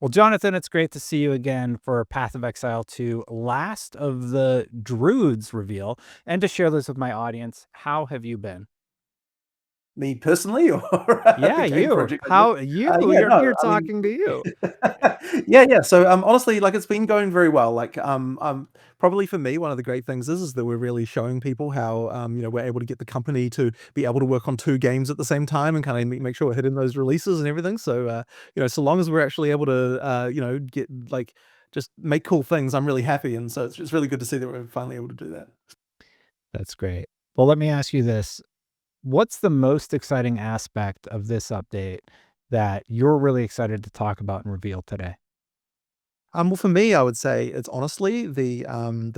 Well, Jonathan, it's great to see you again for Path of Exile 2, last of the Druids reveal. And to share this with my audience, how have you been? Me personally, or Yeah, the game you. project? How you? Yeah, You're no, here I mean, talking to you. yeah. So, honestly, like it's been going very well. Like, probably for me, one of the great things is that we're really showing people how, we're able to get the company to be able to work on two games at the same time and kind of make sure we're hitting those releases and everything. So, so long as we're actually able to, get like just make cool things, I'm really happy. And so it's really good to see that we're finally able to do that. That's great. Well, let me ask you this. What's the most exciting aspect of this update that you're really excited to talk about and reveal today? Well, for me, I would say it's honestly the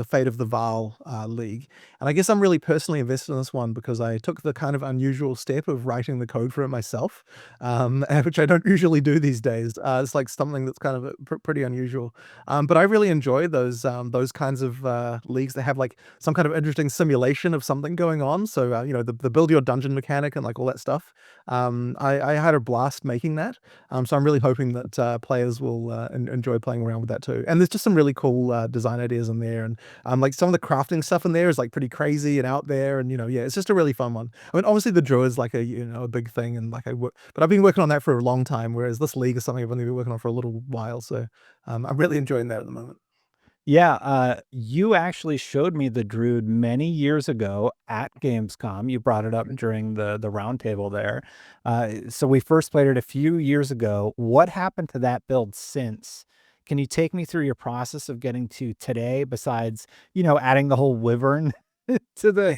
Fate of the Val League, and I guess I'm really personally invested in this one because I took the kind of unusual step of writing the code for it myself, which I don't usually do these days. It's like something that's kind of pretty unusual, but I really enjoy those kinds of leagues that have like some kind of interesting simulation of something going on. So the build your dungeon mechanic and like all that stuff. I had a blast making that. So I'm really hoping that players will enjoy playing around with that too. And there's just some really cool design ideas in there, and like some of the crafting stuff in there is like pretty crazy and out there, and yeah, it's just a really fun one. I mean, obviously the Druid's like a big thing, and like but I've been working on that for a long time, whereas this league is something I've only been working on for a little while. So I'm really enjoying that at the moment. Yeah, you actually showed me the Druid many years ago at Gamescom. You brought it up during the roundtable there. So we first played it a few years ago. What happened to that build since? Can you take me through your process of getting to today, besides, adding the whole Wyvern to the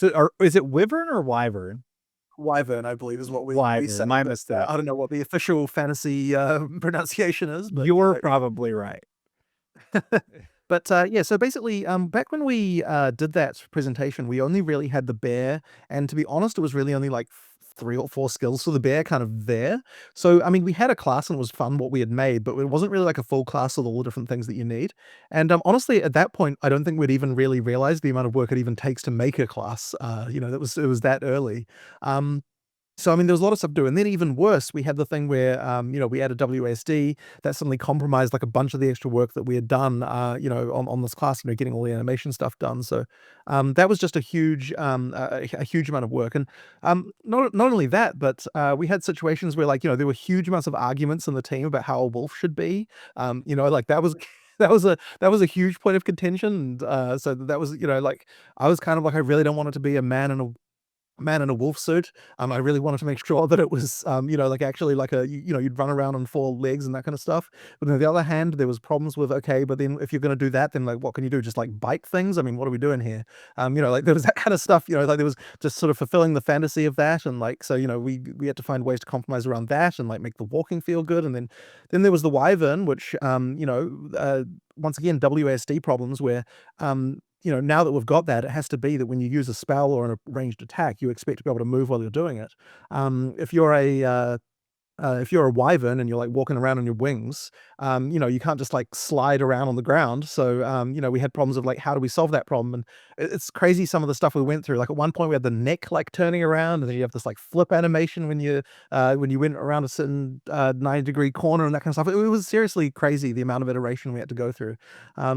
Yeah. or is it Wyvern or Wyvern? Wyvern, I believe, is what we say, Wyvern, my but mistake. I don't know what the official fantasy pronunciation is, but You're probably right. But yeah, so basically, back when we did that presentation, we only really had the bear, and to be honest, it was really only like three or four skills for the bear kind of there. So I mean, we had a class and it was fun what we had made, but it wasn't really like a full class with all the different things that you need. And honestly, at that point, I don't think we'd even really realized the amount of work it even takes to make a class. It was that early. Um, so, I mean, there was a lot of stuff to do, and then even worse, we had the thing where, we added WASD that suddenly compromised like a bunch of the extra work that we had done, on this class, getting all the animation stuff done. So, that was just a huge amount of work, and not only that, but we had situations where, like, there were huge amounts of arguments in the team about how a wolf should be. Like that was. That was a huge point of contention, and so that was like I was kind of like I really don't want it to be a man in a wolf suit. I really wanted to make sure that it was, like actually like you'd run around on four legs and that kind of stuff. But on the other hand, there was problems with, okay, but then if you're going to do that, then like, what can you do? Just like bite things? I mean, what are we doing here? Like there was that kind of stuff, like there was just sort of fulfilling the fantasy of that. And like, so, we had to find ways to compromise around that and like make the walking feel good. And then there was the Wyvern, which, once again, WASD problems where, now that we've got that, it has to be that when you use a spell or a ranged attack, you expect to be able to move while you're doing it. If you're a wyvern and you're like walking around on your wings, you can't just like slide around on the ground. So, we had problems of like, how do we solve that problem? And it's crazy some of the stuff we went through. Like at one point we had the neck like turning around, and then you have this like flip animation when you went around a certain 90-degree corner and that kind of stuff. It was seriously crazy the amount of iteration we had to go through.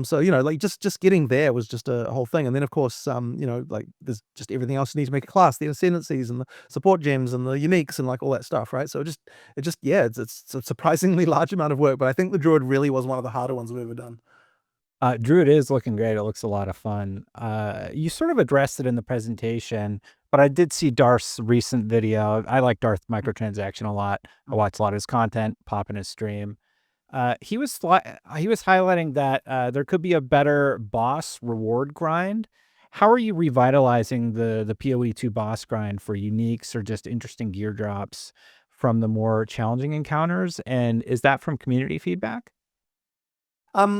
So like just getting there was just a whole thing. And then of course, like there's just everything else you need to make a class, the ascendancies and the support gems and the uniques and like all that stuff, right? So yeah, it's a surprisingly large amount of work, but I think the Druid really was one of the harder ones we've ever done. Druid is looking great. It looks a lot of fun. You sort of addressed it in the presentation, but I did see Darth's recent video. I like Darth microtransaction a lot. I watch a lot of his content, pop in his stream. He was highlighting that there could be a better boss reward grind. How are you revitalizing the PoE2 boss grind for uniques or just interesting gear drops from the more challenging encounters? And is that from community feedback?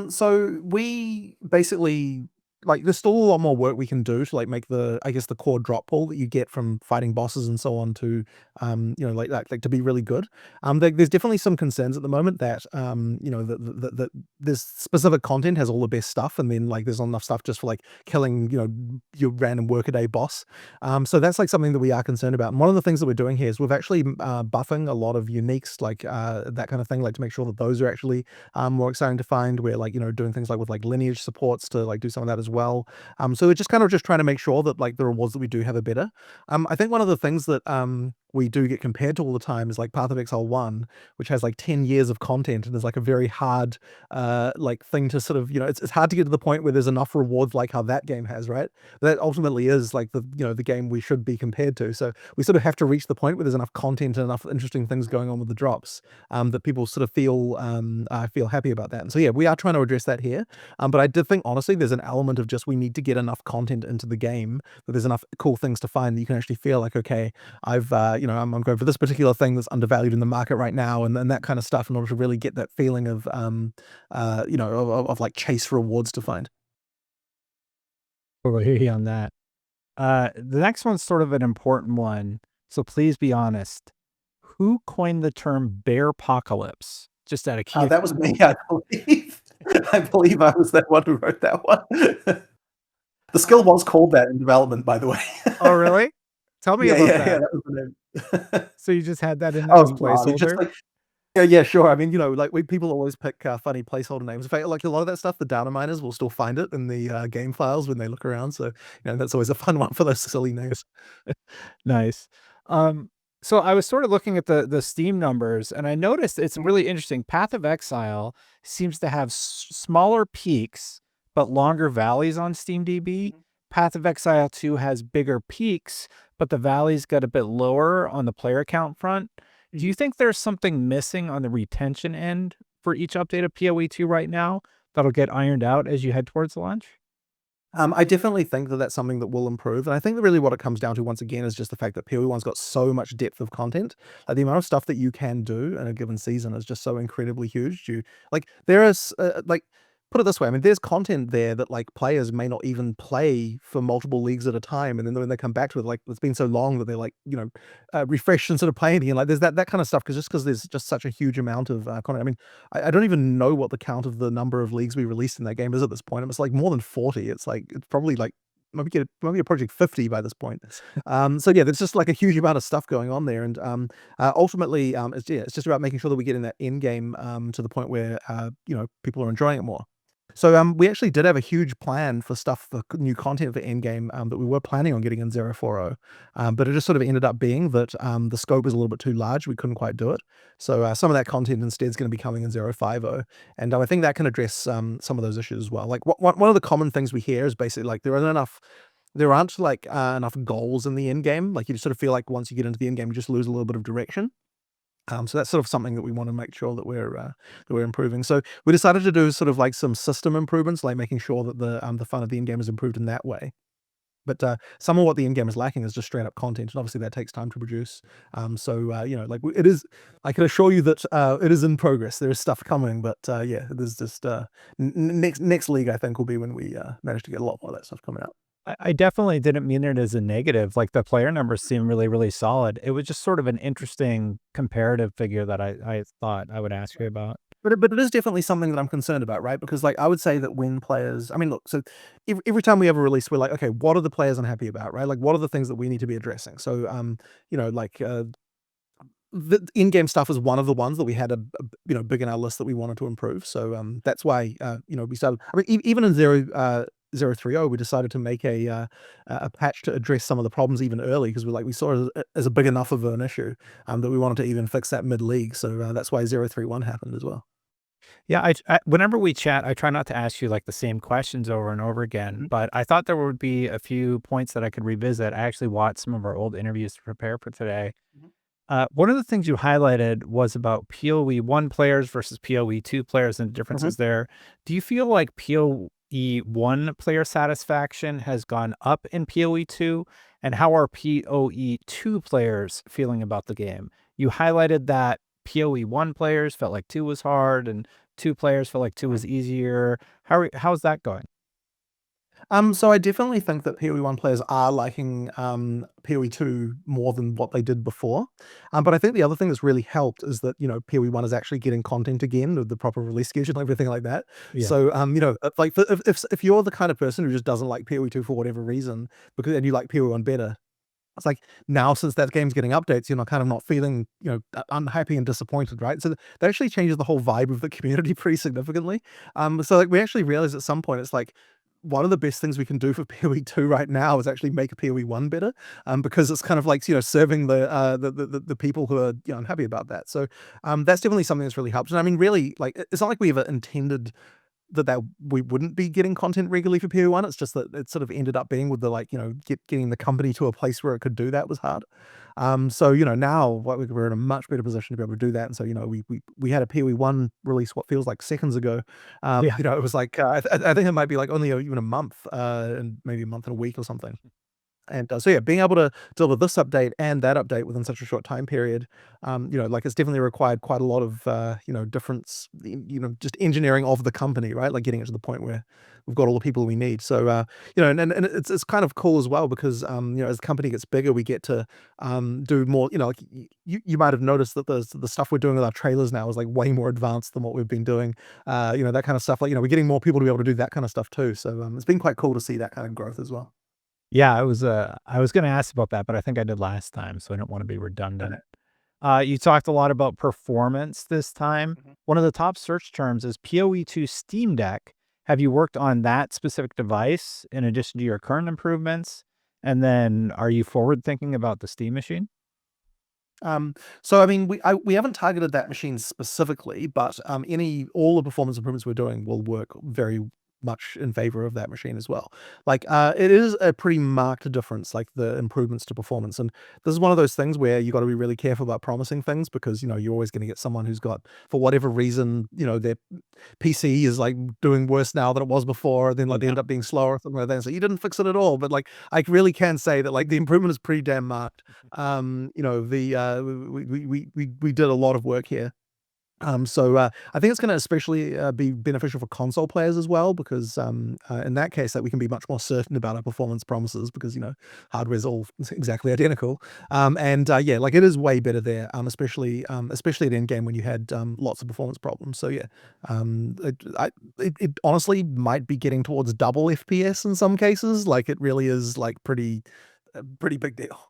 So we basically like there's still a lot more work we can do to like make the, I guess, the core drop pool that you get from fighting bosses and so on to like to be really good. There's definitely some concerns at the moment that that this specific content has all the best stuff, and then like there's not enough stuff just for like killing your random workaday boss. So that's like something that we are concerned about. And one of the things that we're doing here is we've actually buffing a lot of uniques, like that kind of thing, like to make sure that those are actually more exciting to find. We're like doing things like with like lineage supports to like do some of that as well. So we're just kind of just trying to make sure that like the rewards that we do have are better. I think one of the things that we do get compared to all the time is like Path of Exile 1, which has like 10 years of content and is like a very hard like thing to sort of, it's hard to get to the point where there's enough rewards like how that game has, right? That ultimately is like the the game we should be compared to. So we sort of have to reach the point where there's enough content and enough interesting things going on with the drops that people sort of feel happy about that. And so yeah, we are trying to address that here. But I did think honestly there's an element of just we need to get enough content into the game that there's enough cool things to find that you can actually feel like, okay, I've I'm going for this particular thing that's undervalued in the market right now, and that kind of stuff in order to really get that feeling of of like chase rewards to find. Totally hear you on that. The next one's sort of an important one, so please be honest. Who coined the term bear apocalypse? Just out of That was me, I believe. I believe I was that one who wrote that one. The skill was called that in development, by the way. Oh, really? Tell me Yeah, about yeah, yeah, that. that was the name. So you just had that in there Oh, as God, it's just placeholder? like yeah, yeah, sure. I mean, like people always pick funny placeholder names. In fact, like a lot of that stuff, the data miners will still find it in the game files when they look around. So, that's always a fun one for those silly names. Nice. Um, so I was sort of looking at the Steam numbers, and I noticed it's Mhm, really interesting. Path of Exile seems to have smaller peaks but longer valleys on SteamDB. mhm, Path of Exile 2 has bigger peaks, but the valleys get a bit lower on the player count front. Do mhm. you think there's something missing on the retention end for each update of PoE2 right now that'll get ironed out as you head towards launch? I definitely think that that's something that will improve, and I think that really what it comes down to once again is just the fact that PoE1's got so much depth of content. Like the amount of stuff that you can do in a given season is just so incredibly huge. There is like put it this way, I mean, there's content there that like players may not even play for multiple leagues at a time, and then when they come back to it, like it's been so long that they like refresh and sort of play anything. And like there's that kind of stuff because there's just such a huge amount of content. I mean, I don't even know what the count of the number of leagues we released in that game is at this point. It's like more than 40. It's probably like maybe approaching 50 by this point. So yeah, there's just like a huge amount of stuff going on there, and ultimately, it's just about making sure that we get in that end game to the point where people are enjoying it more. So we actually did have a huge plan for stuff for new content for Endgame that we were planning on getting in 040, but it just sort of ended up being that the scope was a little bit too large. We couldn't quite do it. So some of that content instead is going to be coming in 050, and I think that can address some of those issues as well. Like one of the common things we hear is basically like there aren't like enough goals in the end game. Like you just sort of feel like once you get into the end game, you just lose a little bit of direction. So that's sort of something that we want to make sure that we're improving. So we decided to do sort of like some system improvements, like making sure that the fun of the end game is improved in that way. But some of what the end game is lacking is just straight up content, and obviously that takes time to produce. Like it is. I can assure you that it is in progress. There is stuff coming, but yeah, there's just next league I think will be when we manage to get a lot more of that stuff coming out. I definitely didn't mean it as a negative. Like the player numbers seem really, really solid. It was just sort of an interesting comparative figure that I thought I would ask you about. But it is definitely something that I'm concerned about, right? Because like I would say that when players, I mean, look, so every time we have a release, we're like, okay, what are the players unhappy about, right? Like, what are the things that we need to be addressing? So, the in-game stuff is one of the ones that we had big in our list that we wanted to improve. So, that's why we started. I mean, even in 030, we decided to make a patch to address some of the problems even early because we saw it as a big enough of an issue that we wanted to even fix that mid league. So that's why 031 happened as well. Yeah, whenever we chat, I try not to ask you like the same questions over and over again, Mhm, but I thought there would be a few points that I could revisit. I actually watched some of our old interviews to prepare for today. mhm, One of the things you highlighted was about PoE 1 players versus PoE 2 players and the mhm. differences there. Do you feel like PoE 1 player satisfaction has gone up in PoE 2? And how are PoE 2 players feeling about the game? You highlighted that PoE 1 players felt like 2 was hard and 2 players felt like 2 was easier. How's that going? So I definitely think that PoE1 players are liking PoE2 more than what they did before. But I think the other thing that's really helped is that, PoE1 is actually getting content again with the proper release schedule and everything like that. Yeah. So, like if you're the kind of person who just doesn't like PoE2 for whatever reason, and you like PoE1 better, it's like now since that game's getting updates, you're not kind of not feeling, unhappy and disappointed, right? So that actually changes the whole vibe of the community pretty significantly. So like we actually realized at some point it's like one of the best things we can do for PoE2 right now is actually make a PoE1 better, because it's kind of like serving the people who are unhappy about that. So that's definitely something that's really helped. And I mean, really, like it's not like we ever intended that we wouldn't be getting content regularly for PoE1. It's just that it sort of ended up being with the getting the company to a place where it could do that was hard. So now we're in a much better position to be able to do that. And so we had a PoE1 release what feels like seconds ago. Yeah. It was like I think it might be like only even a month, and maybe a month and a week or something. And so yeah, being able to deal with this update and that update within such a short time period, like it's definitely required quite a lot of difference, just engineering of the company, right? Like getting it to the point where we've got all the people we need. So and it's kind of cool as well because as the company gets bigger, we get to do more. Like you might have noticed that the stuff we're doing with our trailers now is like way more advanced than what we've been doing. That kind of stuff. Like we're getting more people to be able to do that kind of stuff too. So it's been quite cool to see that kind of growth as well. Yeah, I was gonna ask about that, but I think I did last time, so I don't wanna be redundant. You talked a lot about performance this time. Mhm. One of the top search terms is PoE2 Steam Deck. Have you worked on that specific device in addition to your current improvements? And then are you forward thinking about the Steam machine? So I mean, we haven't targeted that machine specifically, but any all the performance improvements we're doing will work very much in favor of that machine as well. Like it is a pretty marked difference, like the improvements to performance. And this is one of those things where you got to be really careful about promising things because you're always going to get someone who's got, for whatever reason, their PC is like doing worse now than it was before. Then like they end up being slower or something like that. And so you didn't fix it at all. But like I really can say that like the improvement is pretty damn marked. The we did a lot of work here. So I think it's going to especially be beneficial for console players as well because in that case, that we can be much more certain about our performance promises because hardware's all exactly identical. And yeah, like it is way better there, especially at Endgame when you had lots of performance problems. So yeah, it honestly might be getting towards double FPS in some cases. Like it really is like pretty big deal.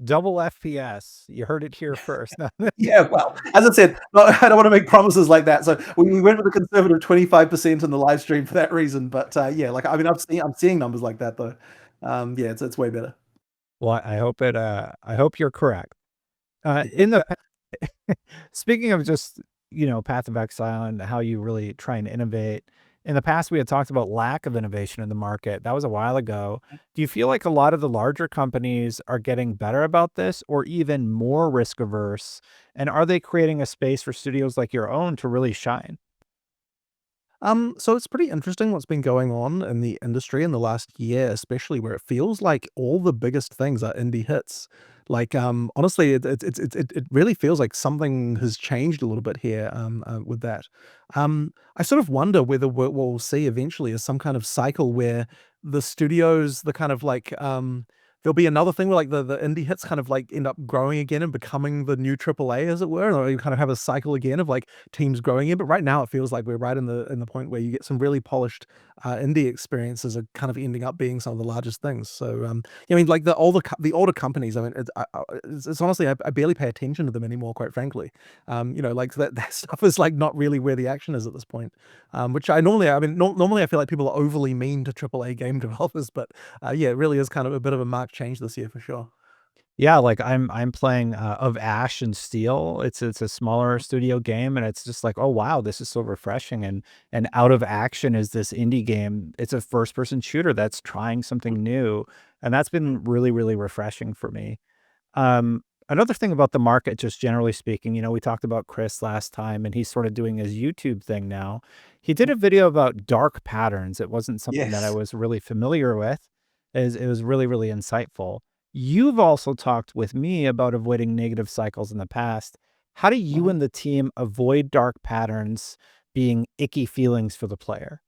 Double FPS. You heard it here first. Yeah, well, as I said, no, I don't want to make promises like that. So we went with a conservative 25% in the live stream for that reason. But yeah, like I mean, I'm seeing numbers like that though. Yeah, it's way better. Well, I hope you're correct. In the Speaking of just, Path of Exile and how you really try and innovate, in the past, we had talked about lack of innovation in the market. That was a while ago. Do you feel like a lot of the larger companies are getting better about this or even more risk averse? And are they creating a space for studios like your own to really shine? So it's pretty interesting what's been going on in the industry in the last year, especially where it feels like all the biggest things are indie hits. Like, honestly, it really feels like something has changed a little bit here, with that. I sort of wonder whether what we'll see eventually is some kind of cycle where the studios, the kind of like, there'll be another thing where like the indie hits kind of like end up growing again and becoming the new AAA, as it were, or you kind of have a cycle again of like teams growing in. But right now, it feels like we're right in the point where you get some really polished indie experiences are kind of ending up being some of the largest things. So, I mean, like the older companies. I mean, it's honestly I barely pay attention to them anymore, quite frankly. Like that stuff is like not really where the action is at this point. Which I mean, normally I feel like people are overly mean to AAA game developers, but yeah, it really is kind of a bit of a marked change this year for sure. Yeah, like I'm playing of Ash and Steel. It's a smaller studio game, and it's just like, oh wow, this is so refreshing. And Out of Action is this indie game. It's a first person shooter that's trying something new, and that's been really really refreshing for me. Another thing about the market, just generally speaking, we talked about Chris last time, and he's sort of doing his YouTube thing now. He did a video about dark patterns. It wasn't something that I Yes. was really familiar with. It was really, really insightful. You've also talked with me about avoiding negative cycles in the past. How do you Mhm. and the team avoid dark patterns being icky feelings for the player?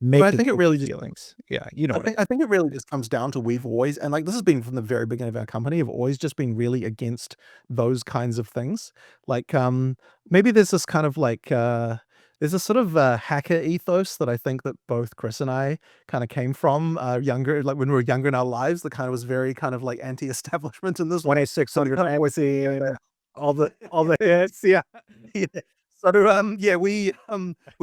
But I making think it really just feelings. Yeah, you know what I I think it really just comes down to we've always, and like this has been from the very beginning of our company, have always just been really against those kinds of things. Like maybe there's this kind of like there's a sort of hacker ethos that I think that both Chris and I kind of came from younger, like when we were younger in our lives, that kind of was very kind of like anti-establishment in this way. 2600 Kind of- hours and all the hits. Yeah. yeah. So yeah, we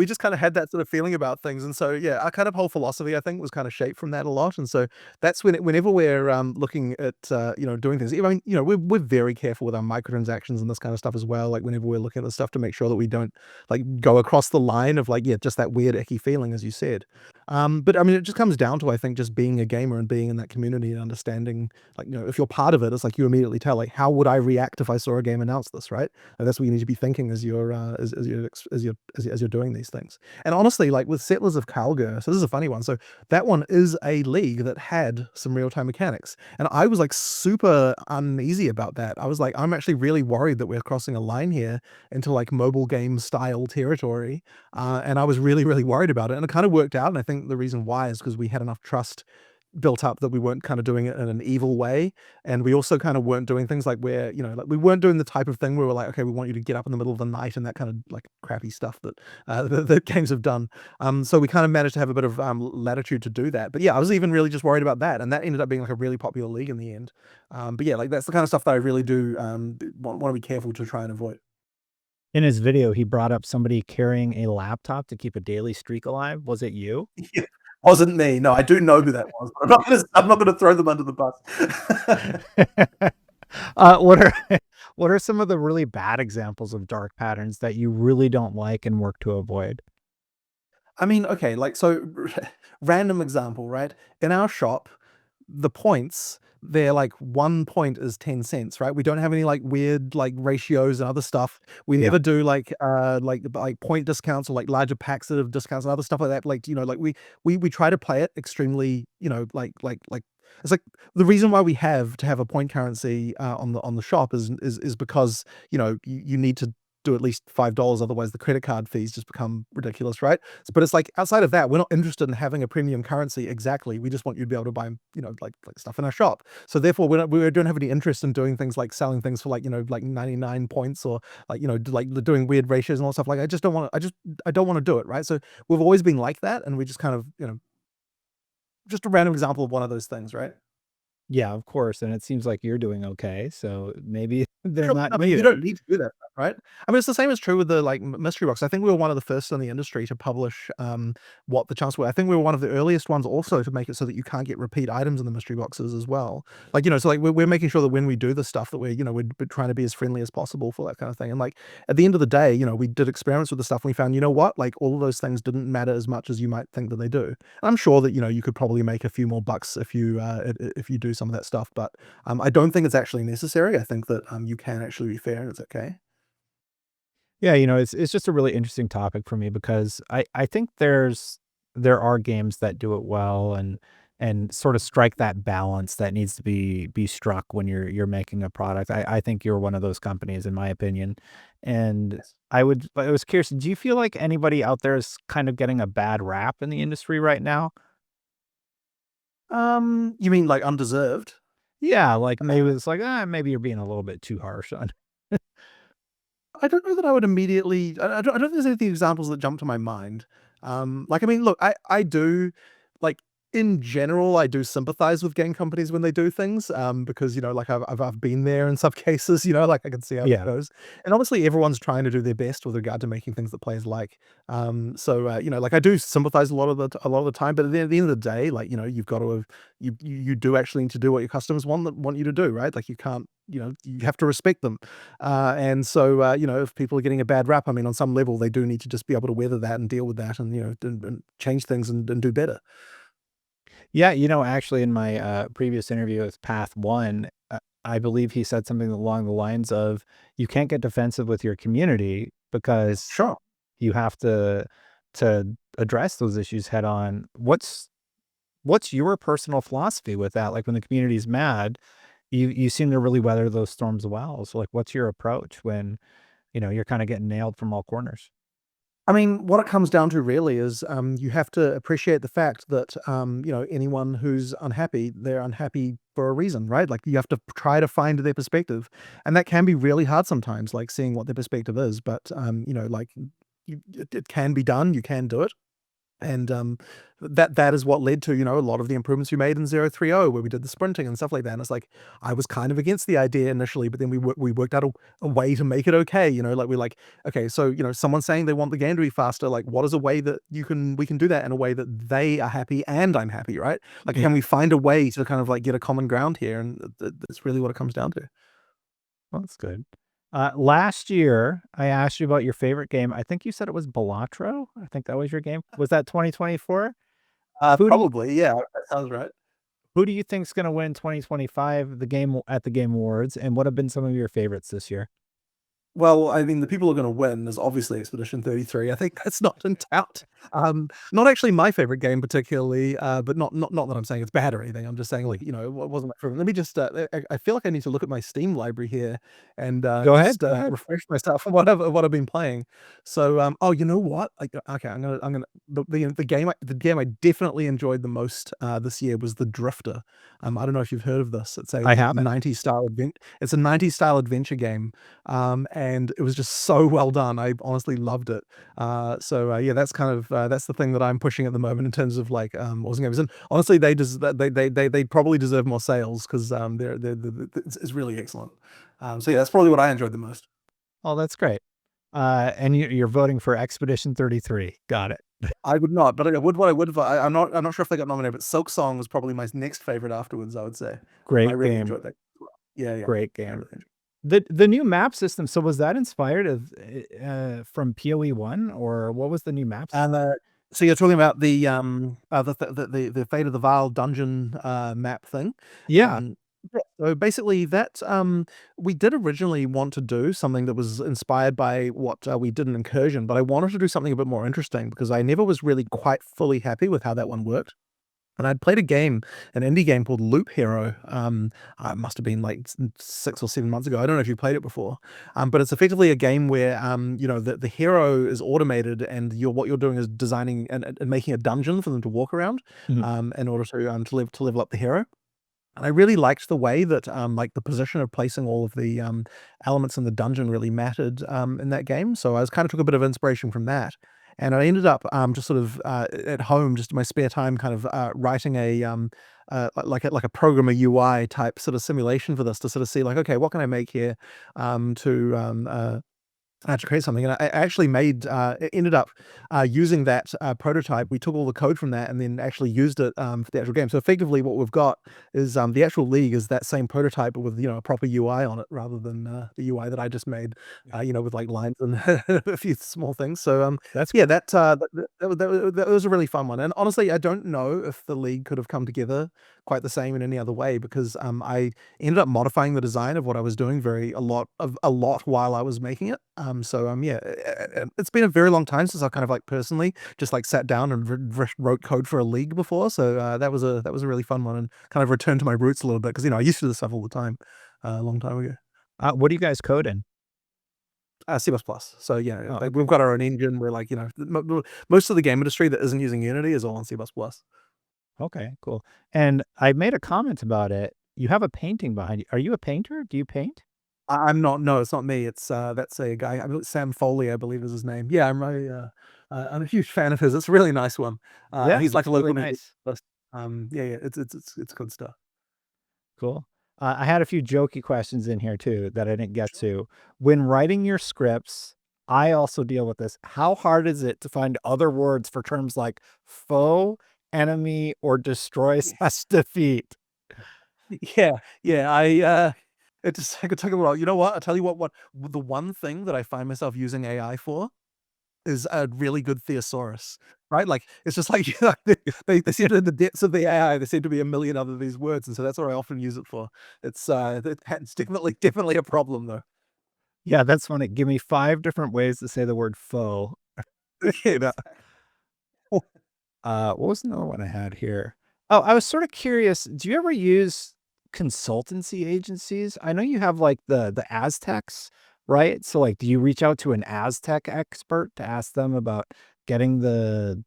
just kind of had that sort of feeling about things, and so yeah, our kind of whole philosophy I think was kind of shaped from that a lot, and so that's whenever we're looking at doing things. I mean, we're very careful with our microtransactions and this kind of stuff as well. Like whenever we're looking at the stuff to make sure that we don't like go across the line of like just that weird icky feeling as you said. But I mean, it just comes down to I think just being a gamer and being in that community and understanding like if you're part of it, it's like you immediately tell like how would I react if I saw a game announce this, right? And that's what you need to be thinking as you're as you're doing these things. And honestly, like with Settlers of Calgary, so this is a funny one. So that one is a league that had some real time mechanics, and I was like super uneasy about that. I was like, I'm actually really worried that we're crossing a line here into like mobile game style territory, and I was really worried about it. And it kind of worked out. And I think the reason why is because we had enough trust built up that we weren't kind of doing it in an evil way. And we also kind of weren't doing things like where, like we weren't doing the type of thing where we're like, okay, we want you to get up in the middle of the night and that kind of like crappy stuff that the games have done. So we kind of managed to have a bit of latitude to do that. But yeah, I was even really just worried about that. And that ended up being like a really popular league in the end. But yeah, like that's the kind of stuff that I really do want to be careful to try and avoid. In his video, he brought up somebody carrying a laptop to keep a daily streak alive. Was it you? Yeah, wasn't me. No, I do know who that was, but I'm not gonna throw them under the bus. What are what are some of the really bad examples of dark patterns that you really don't like and work to avoid? I mean, okay, like so random example, right? In our shop, the points, they're like 1 point is 10 cents, right? We don't have any like weird like ratios and other stuff. We Yeah. never do like point discounts or like larger packs of discounts and other stuff like that. Like, like we try to play it extremely, like it's like the reason why we have to have a point currency on the shop is because, you need to do at least $5, otherwise the credit card fees just become ridiculous, right? But it's like outside of that, we're not interested in having a premium currency exactly. We just want you to be able to buy, like stuff in our shop. So therefore, we don't have any interest in doing things like selling things for like, like 99 points or like, like doing weird ratios and all that stuff. Like I just don't want to, I don't want to do it, right? So we've always been like that, and we just kind of, just a random example of one of those things, right? Yeah, of course, and it seems like you're doing okay, so maybe they're Sure, not I mean, you needed. don't need to do that, right? I mean, it's the same as true with the, like, mystery box. I think we were one of the first in the industry to publish, what the chance were. I think we were one of the earliest ones also to make it so that you can't get repeat items in the mystery boxes as well. Like, so, like, we're making sure that when we do the stuff that we're, we're trying to be as friendly as possible for that kind of thing, and, like, at the end of the day, we did experiments with the stuff, and we found, you know what? Like, all of those things didn't matter as much as you might think that they do. And I'm sure that, you could probably make a few more bucks if you do some of that stuff, but I don't think it's actually necessary. I think that you can actually be fair and it's okay. Yeah, it's just a really interesting topic for me because I think there are games that do it well and sort of strike that balance that needs to be struck when you're making a product. I think you're one of those companies in my opinion. And Yes. I was curious, do you feel like anybody out there is kind of getting a bad rap in the industry right now? You mean like undeserved? Yeah, like maybe it's like, maybe you're being a little bit too harsh on. I don't know that I would immediately. I don't think there's any examples that jump to my mind. Like I mean, look, I do like in general, I do sympathize with game companies when they do things. Because like I've been there in some cases. Like I can see how that Yeah. goes. And obviously, everyone's trying to do their best with regard to making things that players like. So like I do sympathize a lot of the time. But at the end of the day, like you've got to have you do actually need to do what your customers want you to do, right? Like you can't. You have to respect them. And so, if people are getting a bad rap, I mean, on some level, they do need to just be able to weather that and deal with that and, and change things and do better. Yeah, actually in my, previous interview with Path 1, I believe he said something along the lines of, "You can't get defensive with your community because Sure. you have to address those issues head on." What's your personal philosophy with that? Like, when the community's mad, you seem to really weather those storms well, so, like, what's your approach when, you're kinda getting nailed from all corners? I mean, what it comes down to really is you have to appreciate the fact that anyone who's unhappy, they're unhappy for a reason, right? Like you have to try to find their perspective, and that can be really hard sometimes, like seeing what their perspective is. But like it can be done. You can do it. And that is what led to a lot of the improvements we made in 030, where we did the sprinting and stuff like that. And it's like I was kind of against the idea initially, but then we worked out a way to make it okay. Like we're like, okay, so someone's saying they want the game to be faster. Like, what is a way that we can do that in a way that they are happy and I'm happy, right? Like, Yeah. can we find a way to kind of like get a common ground here? And that's really what it comes down to. Well, that's good. Last year, I asked you about your favorite game. I think you said it was Balatro. I think that was your game. Was that 2024? Who do you Probably, yeah, that sounds right. who do you think's gonna win 2025, the game at the Game Awards, and what have been some of your favorites this year? Well, I mean, the people who are going to win is obviously Expedition 33. I think that's not in doubt. Not actually my favorite game particularly, but not that I'm saying it's bad or anything. I'm just saying like it wasn't my favorite. Let me just. I feel like I need to look at my Steam library here and Go ahead, just go ahead. refresh myself on what I've been playing. So, oh, you know what? Okay, I'm gonna the game I definitely enjoyed the most this year was the Drifter. I don't know if you've heard of this. It's a I haven't. 90s style advent. It's a 90s style adventure game, and it was just so well done. I honestly loved it. Yeah, that's kind of that's the thing that I'm pushing at the moment in terms of like awesome games. And honestly, they probably deserve more sales because it's really excellent. So yeah, that's probably what I enjoyed the most. Oh, that's great. And you're voting for Expedition 33. Got it. I would not, but I would what I would. I'm not sure if they got nominated, but Silk Song was probably my next favorite afterwards. I would say. I Great really game. enjoyed that. As well. Yeah, yeah, Great I game. really enjoyed. The new map system, so was that inspired of from PoE 1, or what was the new map system? And so you're talking about the Fate of the Vile dungeon map thing. Yeah. Um, yeah, so basically that we did originally want to do something that was inspired by what we did in Incursion, but I wanted to do something a bit more interesting because I never was really quite fully happy with how that one worked. And I'd played a game, an indie game called Loop Hero. It must have been like 6 or 7 months ago. I don't know if you played it before, but it's effectively a game where the hero is automated, and what you're doing is designing and making a dungeon for them to walk around, Mhm. in order to level up the hero. And I really liked the way that like the position of placing all of the elements in the dungeon really mattered in that game. So I was kind of took a bit of inspiration from that. And I ended up just sort of at home, just in my spare time, kind of writing a like a programmer UI type sort of simulation for this to sort of see like, okay, what can I make here I had to create something, and I actually ended up using that prototype. We took all the code from that and then actually used it for the actual game. So effectively, what we've got is the actual league is that same prototype, but with a proper UI on it, rather than the UI that I just made, with like lines and a few small things. So That's yeah, that was a really fun one. And honestly, I don't know if the league could have come together quite the same in any other way because I ended up modifying the design of what I was doing a lot while I was making it. Yeah, it's been a very long time since I kind of like personally just like sat down and wrote code for a league before. So that was a really fun one and kind of returned to my roots a little bit because I used to do this stuff all the time a long time ago. what do you guys code in? C++. So yeah, Oh, like okay. we've got our own engine. We're like most of the game industry that isn't using Unity is all on C++. Okay, cool. And I made a comment about it. You have a painting behind you. Are you a painter? Do you paint? I'm not. No, it's not me. It's that's a guy. I mean, Sam Foley, I believe is his name. Yeah, I'm a huge fan of his. It's a really nice one. Yeah, He's like a it's really local nice. musician. Yeah, yeah, it's good stuff. Cool. I had a few jokey questions in here too that I didn't get Sure. to. When writing your scripts, I also deal with this. How hard is it to find other words for terms like foe, enemy, or destroy slash defeat? Yeah, yeah. It took a while. You know what? I'll tell you what. The one thing that I find myself using AI for is a really good thesaurus, right? Like it's just like they seem to in the depths of the AI, there seem to be a million other these words, and so that's what I often use it for. It's definitely a problem though. Yeah, that's funny. Give me 5 different ways to say the word foe. You know? What was another one I had here? Oh, I was sort of curious. Do you ever use consultancy agencies? I know you have like the Aztecs. right? So, like, do you reach out to an Aztec expert to ask them about getting the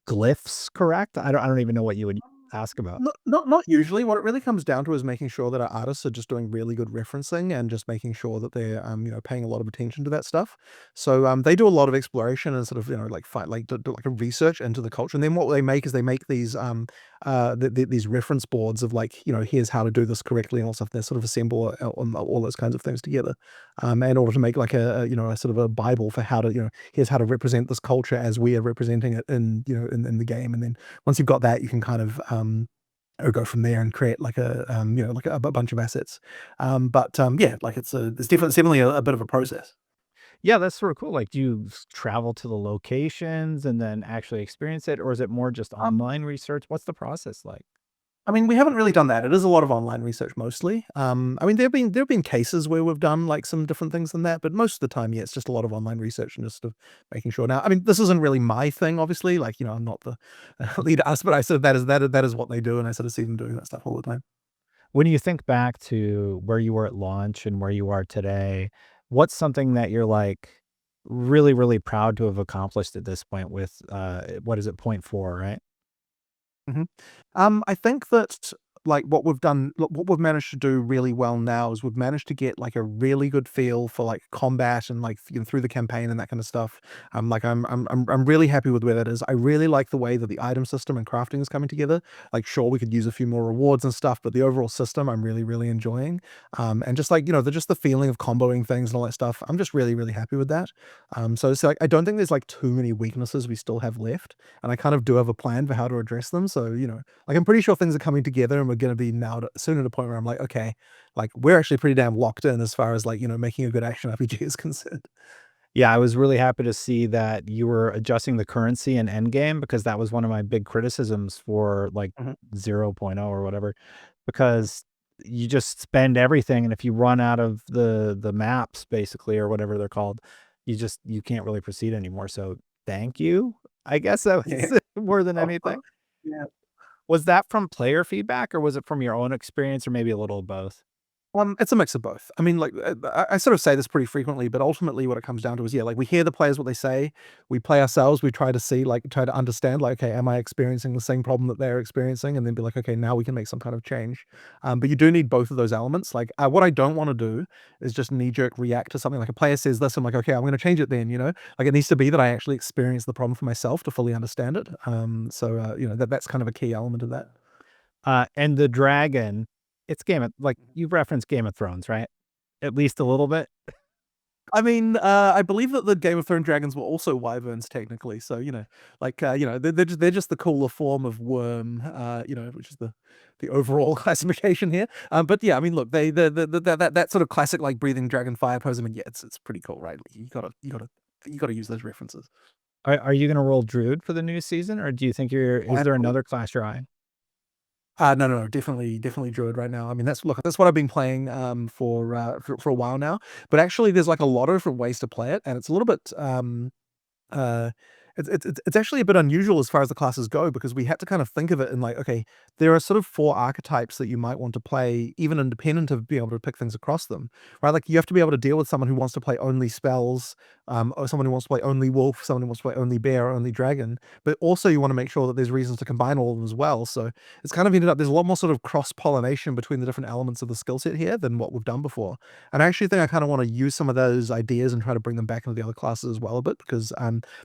glyphs correct? I don't even know what you would ask about. Not usually. What it really comes down to is making sure that our artists are just doing really good referencing and just making sure that they're paying a lot of attention to that stuff. So they do a lot of exploration and sort of like fight like do like a research into the culture. And then what they make is they make these these reference boards of like here's how to do this correctly and all stuff. They sort of assemble all those kinds of things together in order to make like a sort of a bible for how to here's how to represent this culture as we are representing it in in the game. And then once you've got that, you can kind of or go from there and create like a like a bunch of assets. Yeah, like it's definitely a bit of a process. Yeah, that's sort of cool. Like, do you travel to the locations and then actually experience it, or is it more just Um, online research? What's the process like? I mean, we haven't really done that. It is a lot of online research mostly. I mean, there have been cases where we've done like some different things than that, but most of the time, yeah, it's just a lot of online research and just making sure. Now, I mean, this isn't really my thing, obviously. Like, I'm not the lead artist, but I sort of that is what they do, and I sort of see them doing that stuff all the time. When you think back to where you were at launch and where you are today, what's something that you're like really, really proud to have accomplished at this point with what is it, point four, right? Mhm. I think that like what we've managed to do really well now is we've managed to get like a really good feel for like combat and like through the campaign and that kind of stuff. Like I'm really happy with where that is. I really like the way that the item system and crafting is coming together. Like sure we could use a few more rewards and stuff, but the overall system I'm really enjoying. And just like just the feeling of comboing things and all that stuff. I'm just really happy with that. So it's like I don't think there's like too many weaknesses we still have left, and I kind of do have a plan for how to address them. So like I'm pretty sure things are coming together, and we're going to be now soon at a point where I'm like, okay, like we're actually pretty damn locked in as far as like making a good action RPG is concerned. Yeah, I was really happy to see that you were adjusting the currency in Endgame because that was one of my big criticisms for like Mhm. 0.0 or whatever, because you just spend everything and if you run out of the maps basically or whatever they're called, you can't really proceed anymore. So thank you. I guess that Yeah. was more than Oh, anything. yeah. Was that from player feedback or was it from your own experience or maybe a little of both? It's a mix of both. I mean, like, I sort of say this pretty frequently, but ultimately what it comes down to is, yeah, like we hear the players what they say, we play ourselves, we try to see, like, try to understand, like, okay, am I experiencing the same problem that they're experiencing? And then be like, okay, now we can make some kind of change. But you do need both of those elements. Like, what I don't want to do is just knee jerk react to something like a player says this, I'm like, okay, I'm going to change it then, like it needs to be that I actually experience the problem for myself to fully understand it. That's kind of a key element of that. And the dragon, it's like you've referenced Game of Thrones, right? At least a little bit. I mean, I believe that the Game of Thrones dragons were also wyverns technically, so, like, they're just the cooler form of worm, which is the overall classification here. But yeah, I mean, look, they the that sort of classic, like, breathing dragon fire pose, I mean, yeah, it's pretty cool, right? You gotta use those references. Are you gonna roll Druid for the new season, or do you think Oh, is there absolutely. another class you're eyeing? No, definitely Druid right now. I mean, that's what I've been playing, for a while now, but actually there's, like, a lot of different ways to play it, and it's a little bit, Uh, it's actually a bit unusual as far as the classes go because we had to kind of think of it in like, okay, there are sort of four archetypes that you might want to play, even independent of being able to pick things across them, right? Like you have to be able to deal with someone who wants to play only spells, or someone who wants to play only wolf, someone who wants to play only bear, or only dragon. But also you want to make sure that there's reasons to combine all of them as well. So it's kind of ended up there's a lot more sort of cross pollination between the different elements of the skill set here than what we've done before. And I actually think I kind of want to use some of those ideas and try to bring them back into the other classes as well a bit because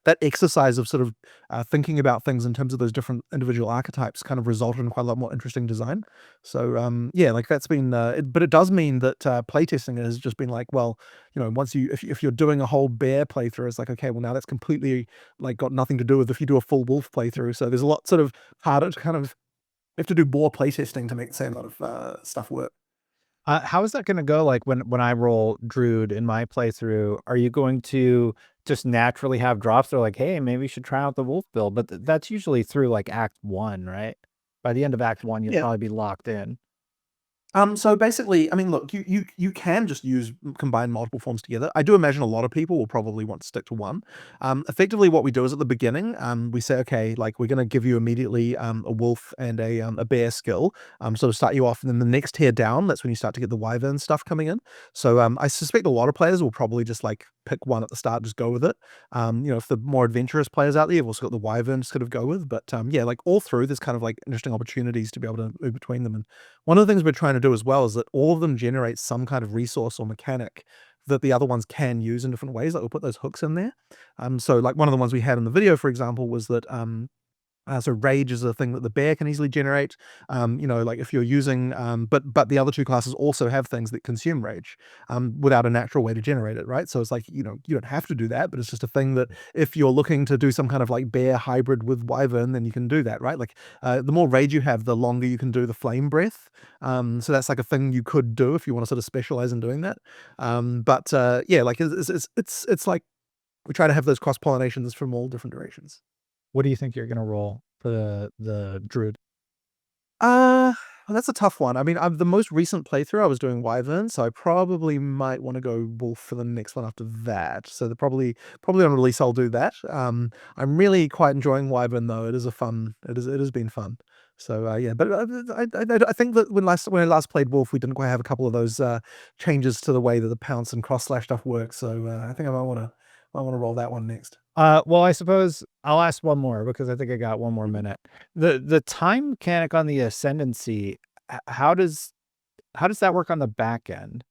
that exercise of sort of thinking about things in terms of those different individual archetypes kind of resulted in quite a lot more interesting design. So yeah, like that's been, but it does mean that playtesting has just been like, well, once if you're doing a whole bear playthrough, it's like, okay, well now that's completely like got nothing to do with if you do a full wolf playthrough. So there's a lot sort of harder to kind of you have to do more playtesting to make the same lot of stuff work. How is that gonna go, like, when I roll Druid in my playthrough, are you going to just naturally have drops? They're like, "Hey, maybe you should try out the wolf build," but that's usually through, like, Act 1, right? By the end of Act 1, you'll Yeah. probably be locked in. So basically, I mean, look, you can just combine multiple forms together. I do imagine a lot of people will probably want to stick to one. Effectively, what we do is at the beginning, we say, okay, like we're going to give you immediately a wolf and a bear skill, so to start you off, and then the next tier down, that's when you start to get the wyvern stuff coming in. So I suspect a lot of players will probably just like pick one at the start, just go with it. If the more adventurous players out there, you've also got the wyvern to sort of go with. But yeah, like all through, there's kind of like interesting opportunities to be able to move between them. And one of the things we're trying to do as well is that all of them generate some kind of resource or mechanic that the other ones can use in different ways. Like we'll put those hooks in there. So like one of the ones we had in the video, for example, was that so rage is a thing that the bear can easily generate. Like if you're using, but the other two classes also have things that consume rage without a natural way to generate it, right? So it's like, you don't have to do that, but it's just a thing that if you're looking to do some kind of like bear hybrid with wyvern, then you can do that, right? Like the more rage you have, the longer you can do the flame breath. So that's like a thing you could do if you want to sort of specialize in doing that. Yeah, like it's like we try to have those cross pollinations from all different directions. What do you think you're gonna roll for the druid? Well, that's a tough one. I mean, the most recent playthrough I was doing wyvern, so I probably might want to go wolf for the next one after that. So probably on release I'll do that. I'm really quite enjoying wyvern though. It has been fun. So yeah, but I think that when I last played wolf, we didn't quite have a couple of those changes to the way that the pounce and cross slash stuff works. So I think I might want to roll that one next. Well, I suppose I'll ask one more because I think I got one more minute. The time mechanic on the ascendancy, how does that work on the back end?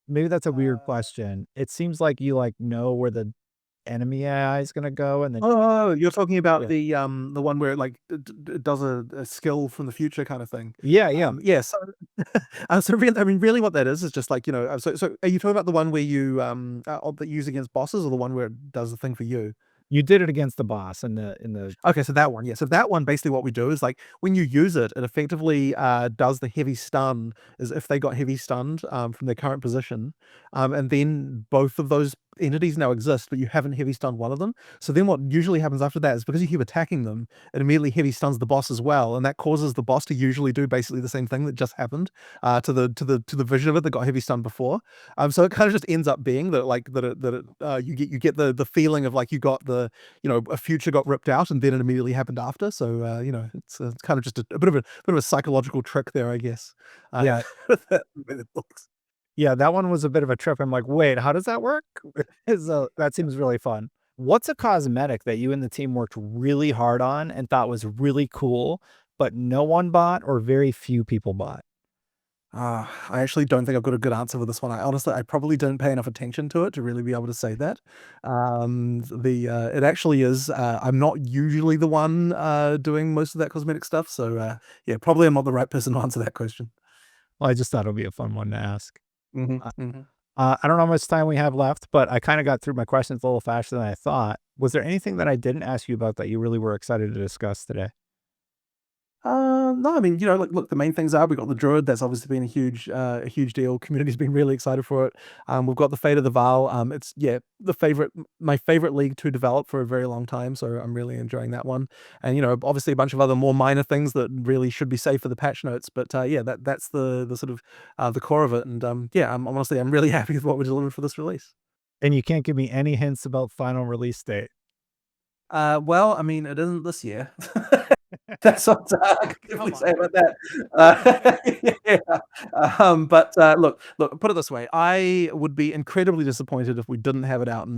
Maybe that's a weird question. It seems like you like know where the enemy AI is gonna go, and then Oh, you're talking about yeah, the one where it like it does a skill from the future kind of thing. yeah. Yeah, so so really, I mean, really, what that is just like so are you talking about the one where you that you use against bosses, or the one where it does the thing for you? You did it against the boss in the Okay, so that one, yeah. So that one, basically what we do is like when you use it, it effectively does the heavy stun as if they got heavy stunned from their current position. And then both of those entities now exist, but you haven't heavy stunned one of them. So then what usually happens after that is because you keep attacking them, it immediately heavy stuns the boss as well. And that causes the boss to usually do basically the same thing that just happened to the vision of it that got heavy stunned before. So it kind of just ends up being that like you get the feeling of like you got a future got ripped out and then it immediately happened after. So it's kind of just a bit of a psychological trick there, I guess. yeah. With that way it looks. Yeah, that one was a bit of a trip. I'm like, "Wait, how does that work?" So, that seems really fun. What's a cosmetic that you and the team worked really hard on and thought was really cool, but no one bought or very few people bought? I actually don't think I've got a good answer for this one. I probably didn't pay enough attention to it to really be able to say that. It actually is. I'm not usually the one doing most of that cosmetic stuff, so yeah, probably I'm not the right person to answer that question. Well, I just thought it would be a fun one to ask. Hmm. Uh, Hmm. I don't know how much time we have left, but I kinda got through my questions a little faster than I thought. Was there anything that I didn't ask you about that you really were excited to discuss today? No, I mean, like, look, the main things are we got the Druid. That's obviously been a huge deal. Community's been really excited for it. We've got the Fate of the Val. It's yeah, my favorite league to develop for a very long time. So I'm really enjoying that one. And obviously a bunch of other more minor things that really should be safe for the patch notes. But yeah, that's the sort of the core of it. And yeah, I'm really happy with what we delivered for this release. And you can't give me any hints about final release date. Well, I mean, it isn't this year. That's what I can Come definitely on. say about that. But look, put it this way: I would be incredibly disappointed if we didn't have it out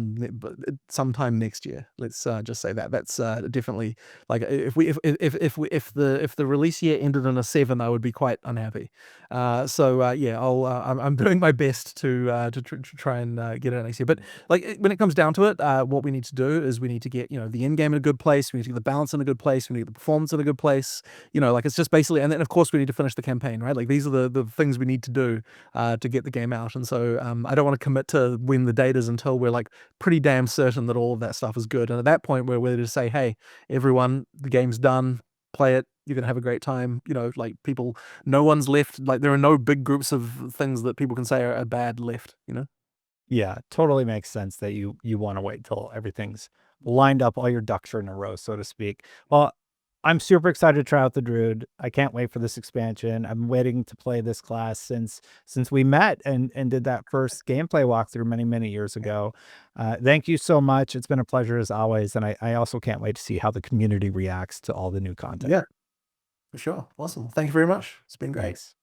sometime next year. Let's just say that. That's definitely like if the release year ended in a 7, I would be quite unhappy. Yeah, I'm doing my best to try and get it out next year. But like when it comes down to it, what we need to do is we need to get the end game in a good place. We need to get the balance in a good place. We need to get the performance in a good place. Like it's just basically, and then of course we need to finish the campaign, right? Like these are the things we need to do to get the game out. And so I don't want to commit to when the date is until we're like pretty damn certain that all of that stuff is good. And at that point, we're ready to say, hey, everyone, the game's done. Play it. You're gonna have a great time. Like people, no one's left. Like there are no big groups of things that people can say are bad left. Yeah, totally makes sense that you wanna wait till everything's lined up, all your ducks are in a row, so to speak. Well, I'm super excited to try out the Druid. I can't wait for this expansion. I'm waiting to play this class since we met and did that first gameplay walkthrough many years ago. Thank you so much. It's been a pleasure as always, and I also can't wait to see how the community reacts to all the new content. Yeah, for sure. Awesome. Thank you very much. It's been great. Thanks.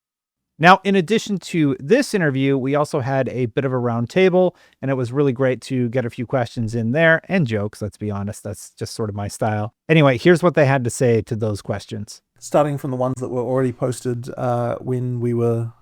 Now, in addition to this interview, we also had a bit of a round table, and it was really great to get a few questions in there and jokes. Let's be honest, that's just sort of my style. Anyway, here's what they had to say to those questions. Starting from the ones that were already posted when we were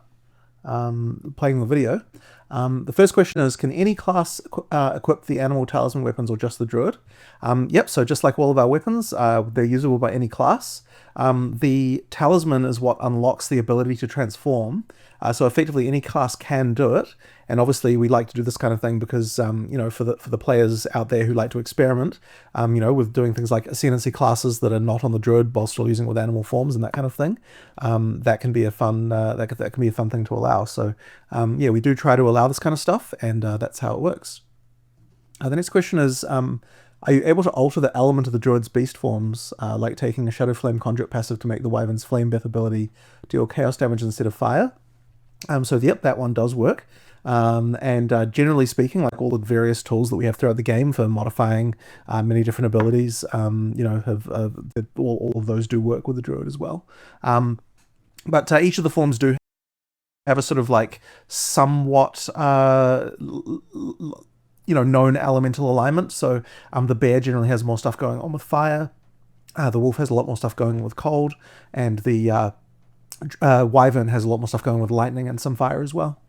playing the video. The first question is, can any class equip the animal talisman weapons or just the druid? Yep, so just like all of our weapons, they're usable by any class. The talisman is what unlocks the ability to transform. So effectively any class can do it. And obviously we like to do this kind of thing because, you know, for the players out there who like to experiment, you know, with doing things like ascendancy classes that are not on the druid while still using it with animal forms and that kind of thing, that can be a fun, that can be a fun thing to allow. So yeah, we do try to allow this kind of stuff, and that's how it works. The next question is, are you able to alter the element of the druid's beast forms, like taking a Shadow Flame Conduit passive to make the Wyvern's Flame Breath ability deal chaos damage instead of fire? So yep, that one does work. And generally speaking, like all the various tools that we have throughout the game for modifying many different abilities, you know, all of those do work with the druid as well. But each of the forms do have a sort of like somewhat you know, known elemental alignment. So the bear generally has more stuff going on with fire. The wolf has a lot more stuff going on with cold, and the wyvern has a lot more stuff going with lightning and some fire as well.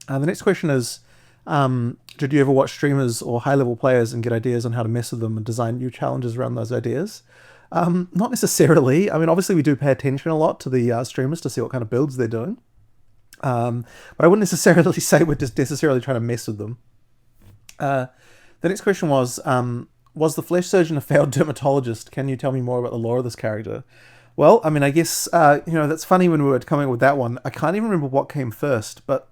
The next question is, did you ever watch streamers or high-level players and get ideas on how to mess with them and design new challenges around those ideas? Not necessarily. I mean, obviously we do pay attention a lot to the streamers to see what kind of builds they're doing. But I wouldn't necessarily say we're just necessarily trying to mess with them. The next question was the flesh surgeon a failed dermatologist? Can you tell me more about the lore of this character? Well, I mean, I guess, you know, that's funny when we were coming up with that one. I can't even remember what came first, but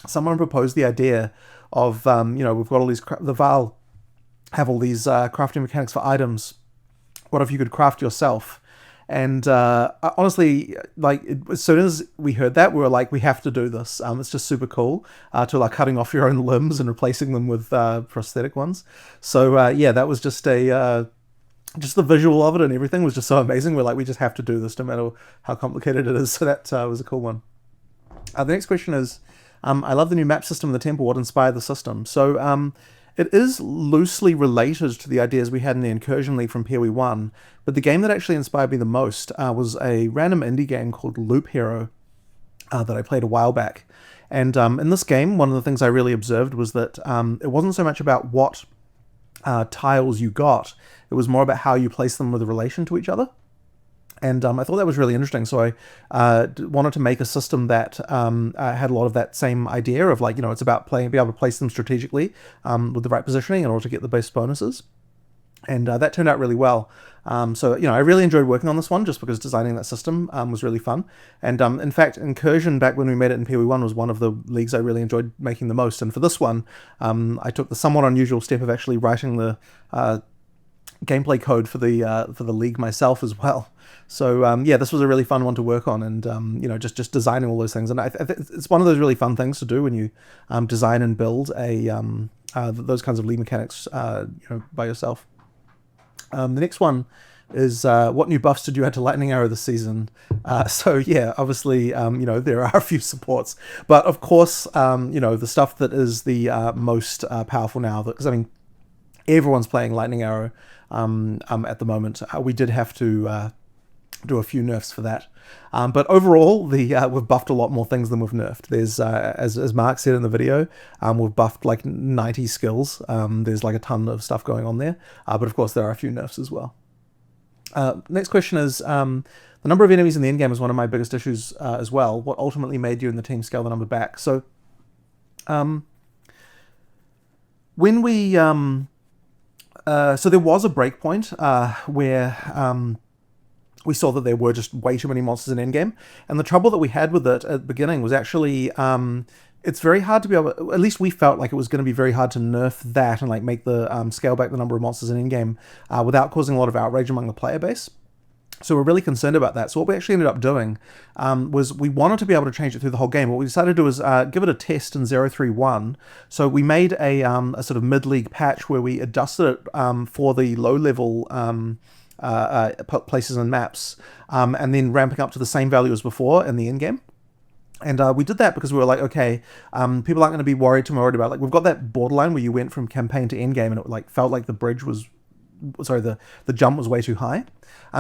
someone proposed the idea of, you know, we've got all these, the Val have all these crafting mechanics for items. What if you could craft yourself? And honestly, like, as soon as we heard that, we were like, we have to do this. It's just super cool to like cutting off your own limbs and replacing them with prosthetic ones. So yeah, that was just a just the visual of it and everything was just so amazing. We're like, we just have to do this no matter how complicated it is. So that was a cool one. The next question is, I love the new map system in the temple. What inspired the system? So it is loosely related to the ideas we had in the Incursion League from PoE 1, but the game that actually inspired me the most was a random indie game called Loop Hero that I played a while back. And in this game, one of the things I really observed was that it wasn't so much about what tiles you got, it was more about how you place them with relation to each other. And I thought that was really interesting, so I wanted to make a system that had a lot of that same idea of, like, you know, it's about be able to place them strategically with the right positioning in order to get the best bonuses. And that turned out really well. So, you know, I really enjoyed working on this one just because designing that system was really fun. And in fact, Incursion, back when we made it in PoE 1, was one of the leagues I really enjoyed making the most. And for this one, I took the somewhat unusual step of actually writing the gameplay code for the league myself as well. So yeah, this was a really fun one to work on, and you know, just designing all those things. And it's one of those really fun things to do when you design and build those kinds of league mechanics, you know, by yourself. The next one is what new buffs did you add to Lightning Arrow this season? So yeah, obviously, you know, there are a few supports, but of course, you know, the stuff that is the most powerful now, because I mean, everyone's playing Lightning Arrow at the moment. We did have to do a few nerfs for that, but overall, we've buffed a lot more things than we've nerfed. There's as Mark said in the video, we've buffed like 90 skills. There's like a ton of stuff going on there, but of course there are a few nerfs as well. Next question is, the number of enemies in the endgame is one of my biggest issues as well. What ultimately made you and the team scale the number back? So when we so there was a breakpoint where we saw that there were just way too many monsters in endgame, and the trouble that we had with it at the beginning was actually it's very hard to be able, at least we felt like it was going to be very hard to nerf that and like make the scale back the number of monsters in endgame without causing a lot of outrage among the player base. So we're really concerned about that. So what we actually ended up doing was we wanted to be able to change it through the whole game. What we decided to do was give it a test in 0.3.1. So we made a sort of mid-league patch where we adjusted it for the low-level places and maps, and then ramping up to the same value as before in the end game. And we did that because we were like, okay, people aren't going to be worried about, like, we've got that borderline where you went from campaign to end game and it like felt like the bridge was, sorry, the jump was way too high.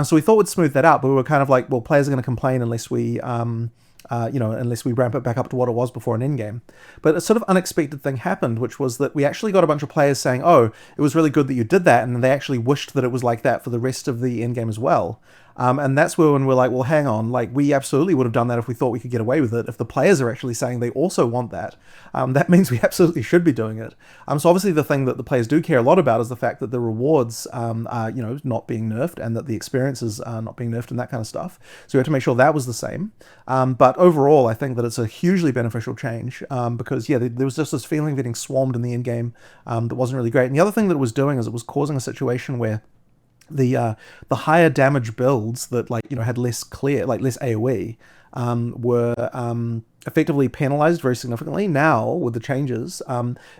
So we thought we'd smooth that out, but we were kind of like, well, players are going to complain unless we, unless we ramp it back up to what it was before an end game. But a sort of unexpected thing happened, which was that we actually got a bunch of players saying, oh, it was really good that you did that, and they actually wished that it was like that for the rest of the end game as well. And that's when we're like, well, hang on, like, we absolutely would have done that if we thought we could get away with it. If the players are actually saying they also want that, that means we absolutely should be doing it. So obviously the thing that the players do care a lot about is the fact that the rewards are, not being nerfed, and that the experiences are not being nerfed and that kind of stuff. So we had to make sure that was the same. But overall, I think that it's a hugely beneficial change, because, yeah, there was just this feeling of getting swarmed in the end game that wasn't really great. And the other thing that it was doing is it was causing a situation where the higher damage builds that, like, had less AoE were effectively penalized very significantly. Now with the changes,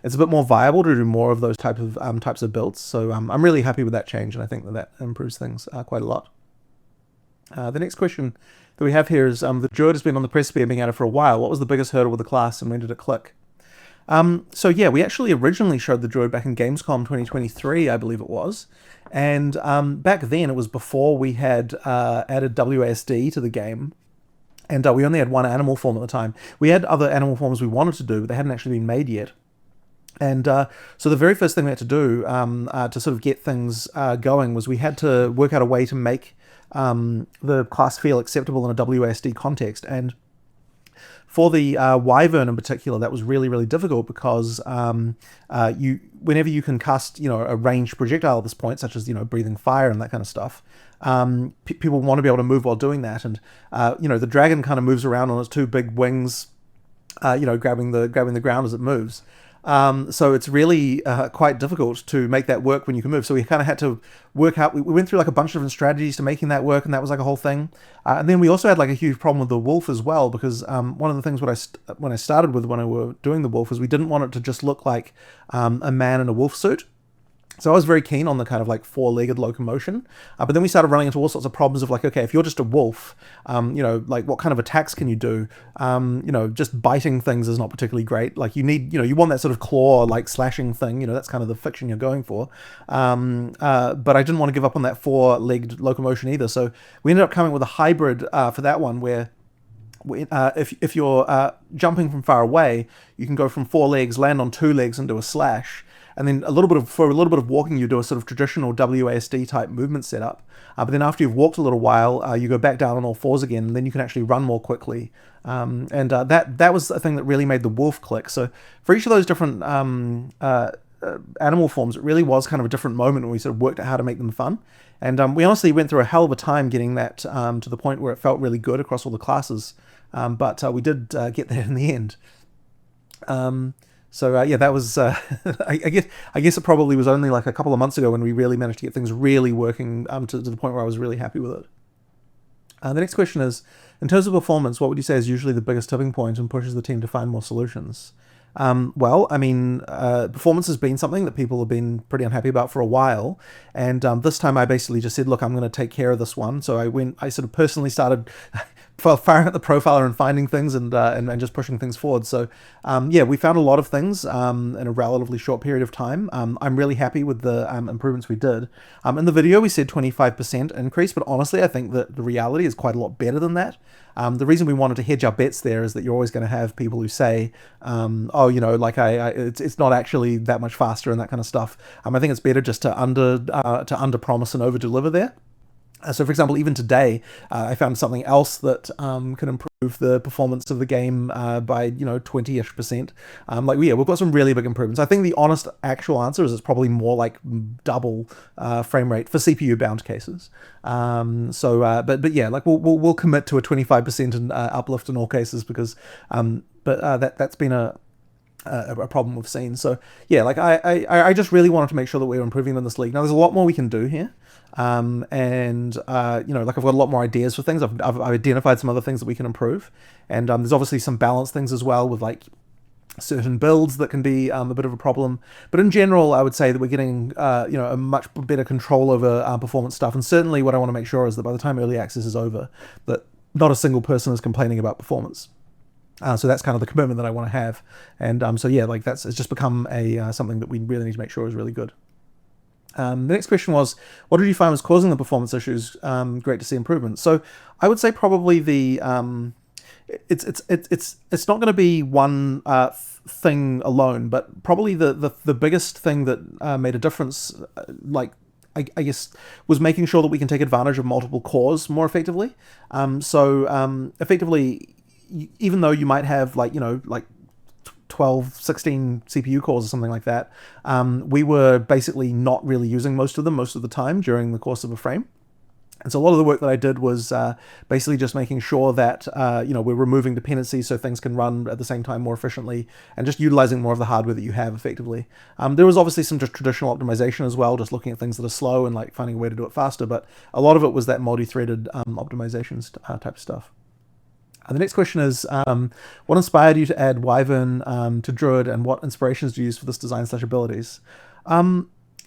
it's a bit more viable to do more of those types of builds. So I'm really happy with that change, and I think that improves things quite a lot. The next question that we have here is, the Druid has been on the precipice of being added for a while. What was the biggest hurdle with the class, and when did it click? So yeah, we actually originally showed the Druid back in Gamescom 2023, I believe it was. And back then, it was before we had added WASD to the game. And we only had one animal form at the time. We had other animal forms we wanted to do, but they hadn't actually been made yet. And so the very first thing we had to do to sort of get things going was we had to work out a way to make the class feel acceptable in a WASD context. And for the Wyvern in particular, that was really, really difficult because whenever you can cast, a ranged projectile at this point, such as, breathing fire and that kind of stuff, people want to be able to move while doing that. And, the dragon kind of moves around on its two big wings, grabbing the ground as it moves. So it's really quite difficult to make that work when you can move. So we kind of had to work out, we went through like a bunch of different strategies to making that work, and that was like a whole thing. And then we also had like a huge problem with the wolf as well, because one of the things when I started with when I were doing the wolf was we didn't want it to just look like a man in a wolf suit. So I was very keen on the kind of like four-legged locomotion, but then we started running into all sorts of problems of like, okay, if you're just a wolf, like what kind of attacks can you do? Just biting things is not particularly great. Like you need, you want that sort of claw, like slashing thing, that's kind of the fiction you're going for. But I didn't want to give up on that four-legged locomotion either. So we ended up coming with a hybrid for that one where if you're jumping from far away, you can go from 4 legs, land on 2 legs and do a slash. And then for a little bit of walking, you do a sort of traditional WASD type movement setup. But then after you've walked a little while, you go back down on all fours again, and then you can actually run more quickly. That was the thing that really made the wolf click. So for each of those different animal forms, it really was kind of a different moment when we sort of worked out how to make them fun. And we honestly went through a hell of a time getting that to the point where it felt really good across all the classes. But we did get there in the end. So yeah, that was, I guess it probably was only like a couple of months ago when we really managed to get things really working to the point where I was really happy with it. The next question is, in terms of performance, what would you say is usually the biggest tipping point and pushes the team to find more solutions? Well, I mean, performance has been something that people have been pretty unhappy about for a while. And this time I basically just said, look, I'm going to take care of this one. So I sort of personally started firing at the profiler and finding things and just pushing things forward. So yeah, we found a lot of things in a relatively short period of time. I'm really happy with the improvements we did. In the video, we said 25% increase, but honestly, I think that the reality is quite a lot better than that. The reason we wanted to hedge our bets there is that you're always going to have people who say, oh, like it's not actually that much faster and that kind of stuff. I think it's better just to under promise and over deliver there. So, for example, even today, I found something else that can improve the performance of the game by 20-ish%. We've got some really big improvements. I think the honest, actual answer is it's probably more like double frame rate for CPU bound cases. But yeah, like we'll commit to a 25% uplift in all cases because, that's been a a problem we've seen. So yeah, like I just really wanted to make sure that we were improving in this league. Now there's a lot more we can do here, and you know, like I've got a lot more ideas for things. I've identified some other things that we can improve, and there's obviously some balance things as well with like certain builds that can be a bit of a problem. But in general, I would say that we're getting you know, a much better control over performance stuff. And certainly what I want to make sure is that by the time early access is over, that not a single person is complaining about performance. So that's kind of the commitment that I want to have. And so yeah, like it's just become a something that we really need to make sure is really good. The next question was, what did you find was causing the performance issues? Great to see improvements. So I would say probably the it's not going to be one thing alone, but probably the biggest thing that made a difference, like I guess, was making sure that we can take advantage of multiple cores more effectively. Effectively, even though you might have like, you know, like 12, 16 CPU cores or something like that, we were basically not really using most of them most of the time during the course of a frame. And so a lot of the work that I did was basically just making sure that you know, we're removing dependencies so things can run at the same time more efficiently, and just utilizing more of the hardware that you have effectively. There was obviously some just traditional optimization as well, just looking at things that are slow and like finding a way to do it faster, but a lot of it was that multi-threaded optimizations type of stuff. The next question is, what inspired you to add Wyvern to Druid, and what inspirations do you use for this design/abilities?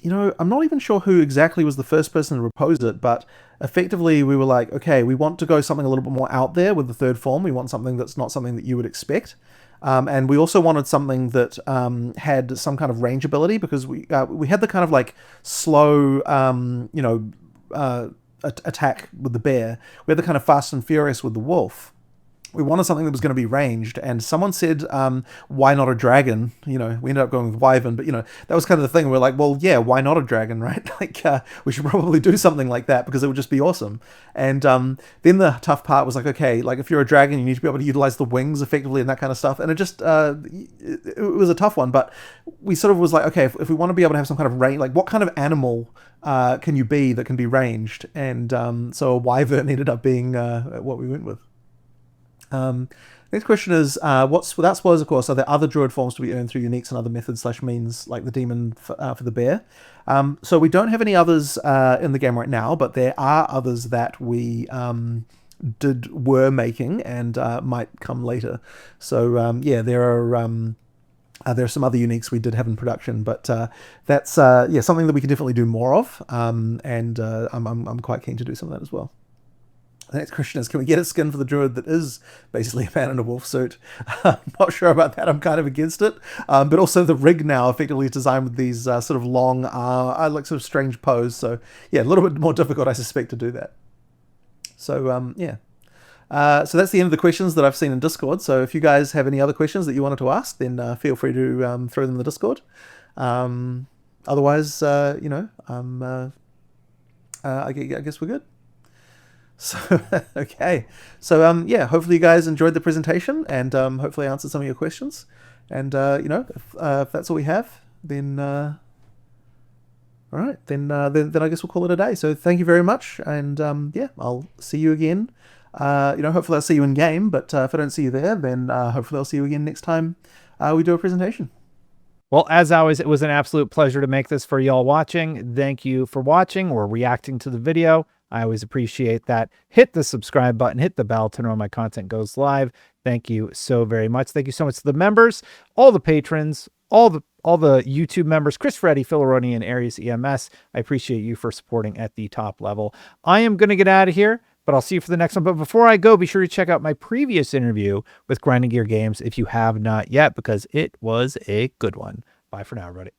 You know, I'm not even sure who exactly was the first person to propose it, but effectively we were like, okay, we want to go something a little bit more out there with the third form. We want something that's not something that you would expect. And we also wanted something that had some kind of range ability, because we had the kind of like slow, you know, attack with the bear. We had the kind of fast and furious with the wolf. We wanted something that was going to be ranged, and someone said, why not a dragon? You know, we ended up going with Wyvern, but you know, that was kind of the thing. We're like, well, yeah, why not a dragon, right? Like, we should probably do something like that because it would just be awesome. And then the tough part was like, okay, like if you're a dragon, you need to be able to utilize the wings effectively and that kind of stuff. And it just, it was a tough one, but we sort of was like, okay, if we want to be able to have some kind of range, like what kind of animal can you be that can be ranged? And so a Wyvern ended up being what we went with. Next question is, without spoilers, of course, are there other Druid forms to be earned through uniques and other methods/means like the demon for the bear? So we don't have any others in the game right now, but there are others that we were making and might come later. So yeah, there are some other uniques we did have in production, but that's yeah, something that we can definitely do more of, and I'm quite keen to do some of that as well. The next question is, can we get a skin for the druid that is basically a man in a wolf suit? I'm not sure about that. I'm kind of against it. But also the rig now effectively is designed with these sort of long, like sort of strange pose. So yeah, a little bit more difficult, I suspect, to do that. So yeah. So that's the end of the questions that I've seen in Discord. So if you guys have any other questions that you wanted to ask, then feel free to throw them in the Discord. Otherwise, you know, I guess we're good. So, okay. So, yeah, hopefully you guys enjoyed the presentation, and hopefully I answered some of your questions. And, you know, if that's all we have, then, all right, then I guess we'll call it a day. So thank you very much. And, yeah, I'll see you again. You know, hopefully I'll see you in game, but if I don't see you there, then hopefully I'll see you again next time we do a presentation. Well, as always, it was an absolute pleasure to make this for y'all watching. Thank you for watching or reacting to the video. I always appreciate that. Hit the subscribe button, hit the bell to know when my content goes live. Thank you so very much. Thank you so much to the members, all the patrons, all the YouTube members, Chris Freddy, Philaroni, and Aries EMS. I appreciate you for supporting at the top level. I am going to get out of here, but I'll see you for the next one. But before I go, be sure to check out my previous interview with Grinding Gear Games if you have not yet, because it was a good one. Bye for now, everybody.